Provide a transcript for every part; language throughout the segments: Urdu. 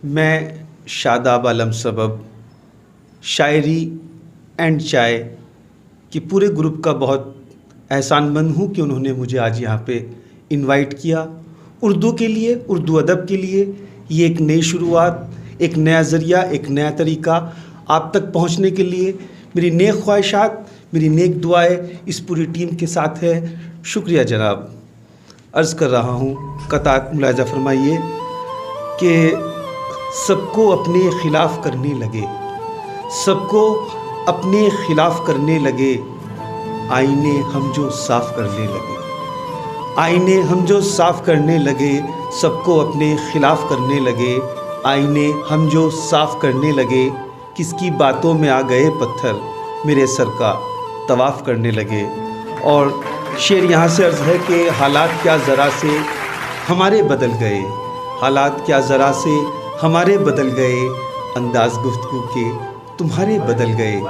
میں شاداب عالم سبب شاعری اینڈ چائے کہ پورے گروپ کا بہت احسان مند ہوں کہ انہوں نے مجھے آج یہاں پہ انوائٹ کیا اردو کے لیے، اردو ادب کے لیے۔ یہ ایک نئی شروعات، ایک نیا ذریعہ، ایک نیا طریقہ آپ تک پہنچنے کے لیے میری نیک خواہشات، میری نیک دعائیں اس پوری ٹیم کے ساتھ ہے۔ شکریہ جناب۔ عرض کر رہا ہوں، قطعات ملاحظہ فرمائیے کہ سب کو اپنے خلاف کرنے لگے، سب کو اپنے خلاف کرنے لگے، آئینے ہم جو صاف کرنے لگے، آئینے ہم جو صاف کرنے لگے، سب کو اپنے خلاف کرنے لگے، آئینے ہم جو صاف کرنے لگے، کس کی باتوں میں آ گئے پتھر میرے سر کا طواف کرنے لگے۔ اور شعر یہاں سے عرض ہے کہ حالات کیا ذرا سے ہمارے بدل گئے، حالات کیا ذرا سے ہمارے بدل گئے، انداز گفتگو کے تمہارے بدل گئے۔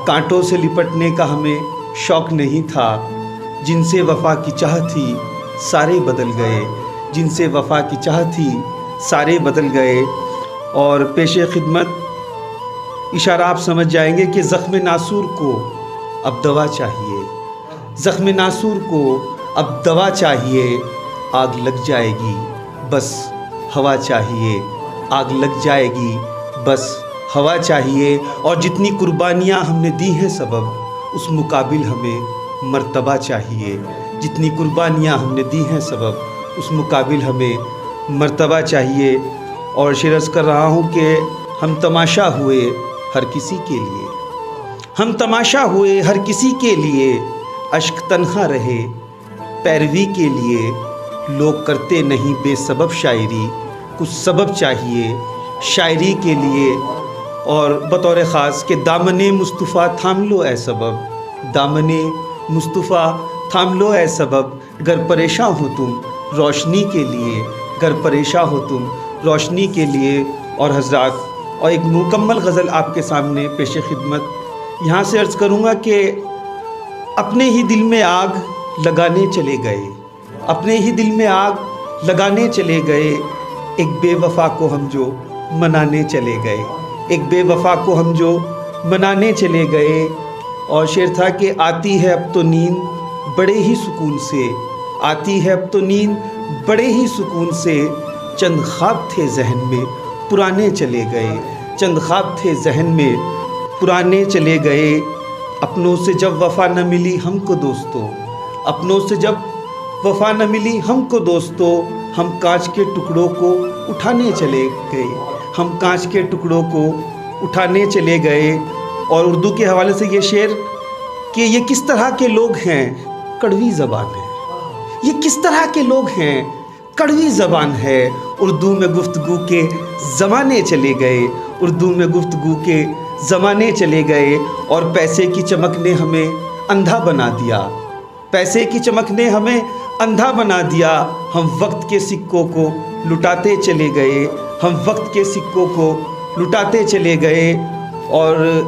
کانٹوں سے لپٹنے کا ہمیں شوق نہیں تھا، جن سے وفا کی چاہ تھی سارے بدل گئے، جن سے وفا کی چاہ تھی سارے بدل گئے۔ اور پیش خدمت اشارہ آپ سمجھ جائیں گے کہ زخم ناصور کو اب دوا چاہیے، زخم ناصور کو اب دوا چاہیے، آگ لگ جائے گی بس ہوا چاہیے، آگ لگ جائے گی بس ہوا چاہیے۔ اور جتنی قربانیاں ہم نے دی ہیں سبب، اس مقابل ہمیں مرتبہ چاہیے، جتنی قربانیاں ہم نے دی ہیں سبب، اس مقابل ہمیں مرتبہ چاہیے۔ اور شعر عرض کر رہا ہوں کہ ہم تماشا ہوئے ہر کسی کے لیے، ہم تماشا ہوئے ہر کسی کے لیے، اشک تنہا رہے پیروی کے لیے، لوگ کرتے نہیں بے سبب شاعری، کچھ سبب چاہیے شاعری کے لیے۔ اور بطور خاص کہ دامن مصطفیٰ تھام لو اے سبب، دامن مصطفیٰ تھام لو اے سبب، گر پریشاں ہو تم روشنی کے لیے، گر پریشاں ہو تم روشنی کے لیے۔ اور حضرات، اور ایک مکمل غزل آپ کے سامنے پیش خدمت یہاں سے عرض کروں گا کہ اپنے ہی دل میں آگ لگانے چلے گئے، اپنے ہی دل میں آگ لگانے چلے گئے، ایک بے وفا کو ہم جو منانے چلے گئے، ایک بے وفا کو ہم جو منانے چلے گئے۔ اور شعر تھا کہ آتی ہے اب تو نیند بڑے ہی سکون سے، آتی ہے اب تو نیند بڑے ہی سکون سے، چند خواب تھے ذہن میں پرانے چلے گئے، چند خواب تھے ذہن میں پرانے چلے گئے۔ اپنوں سے جب وفا نہ ملی ہم کو دوستو، اپنوں سے جب وفا نہ ملی ہم کو دوستو، ہم کانچ کے ٹکڑوں کو اٹھانے چلے گئے، ہم کانچ کے ٹکڑوں کو اٹھانے چلے گئے۔ اور اردو کے حوالے سے یہ شعر کہ یہ کس طرح کے لوگ ہیں، کڑوی زبان ہے، یہ کس طرح کے لوگ ہیں، کڑوی زبان ہے۔ اردو میں گفتگو کے زمانے چلے گئے، اردو میں گفتگو کے زمانے چلے گئے۔ اور پیسے کی چمک نے ہمیں اندھا بنا دیا، پیسے کی چمک نے ہمیں اندھا بنا دیا، ہم وقت کے سکوں کو لٹاتے چلے گئے، ہم وقت کے سکوں کو لٹاتے چلے گئے۔ اور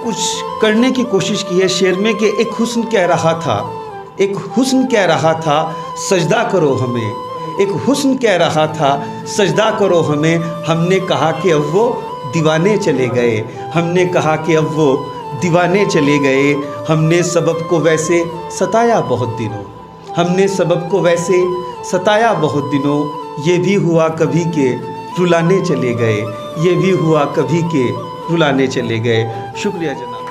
کچھ کرنے کی کوشش کی ہے شعر میں کہ ایک حسن کہہ رہا تھا، ایک حسن کہہ رہا تھا سجدہ کرو ہمیں، ایک حسن کہہ رہا تھا سجدہ کرو ہمیں، ہم نے کہا کہ اب وہ دیوانے چلے گئے، ہم نے کہا کہ اب وہ دیوانے چلے گئے۔ ہم نے سبب کو ویسے ستایا بہت دنوں، ہم نے سبب کو ویسے ستایا بہت دنوں، یہ بھی ہوا کبھی کہ رلانے چلے گئے، یہ بھی ہوا کبھی کہ رلانے چلے گئے۔ شکریہ جناب۔